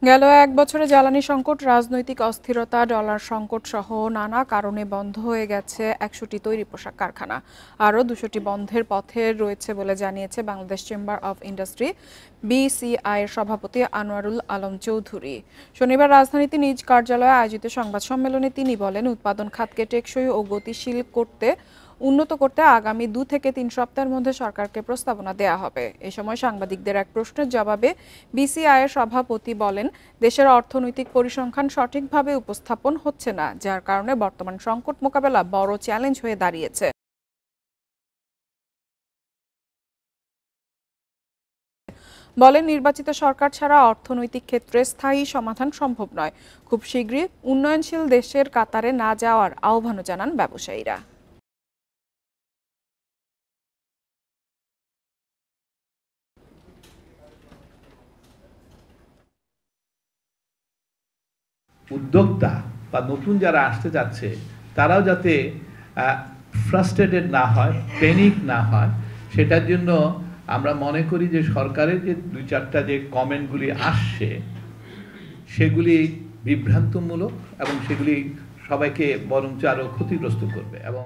গেল এক বছরে জ্বালানি সংকট, রাজনৈতিক অস্থিরতা, ডলার সংকট সহ নানা কারণে বন্ধ হয়ে গেছে ১০০টি তৈরি পোশাক কারখানা। আরও ২০০টি বন্ধের পথে রয়েছে বলে জানিয়েছে বাংলাদেশ চেম্বার অব ইন্ডাস্ট্রি বিসিআইয়ের সভাপতি আনোয়ারুল আলম চৌধুরী। শনিবার রাজধানীতে নিজ কার্যালয়ে আয়োজিত সংবাদ সম্মেলনে তিনি বলেন, উৎপাদন খাতকে টেকসই ও গতিশীল উন্নত করতে আগামী ২ থেকে ৩ সপ্তাহের মধ্যে সরকারকে প্রস্তাবনা দেয়া হবে। এ সময় সাংবাদিকদের এক প্রশ্নের জবাবে বিসিআইয়ের সভাপতি বলেন, দেশের অর্থনৈতিক পরিসংখ্যান সঠিকভাবে উপস্থাপন হচ্ছে না, যার কারণে বর্তমান সংকট মোকাবেলা বড় চ্যালেঞ্জ হয়ে দাঁড়িয়েছে। বলেন, নির্বাচিত সরকার ছাড়া অর্থনৈতিক ক্ষেত্রে স্থায়ী সমাধান সম্ভব নয়। খুব শীঘ্রই উন্নয়নশীল দেশের কাতারে না যাওয়ার আহ্বানও জানান ব্যবসায়ীরা। উদ্যোক্তা বা নতুন যারা আসতে যাচ্ছে তারাও যাতে ফ্রাস্ট্রেটেড না হয়, প্যানিক না হয়, সেটার জন্য আমরা মনে করি যে সরকারের যে ২-৪টা যে কমেন্টগুলি আসছে সেগুলি বিভ্রান্তমূলক এবং সেগুলি সবাইকে বরঞ্চ আরও ক্ষতিগ্রস্ত করবে। এবং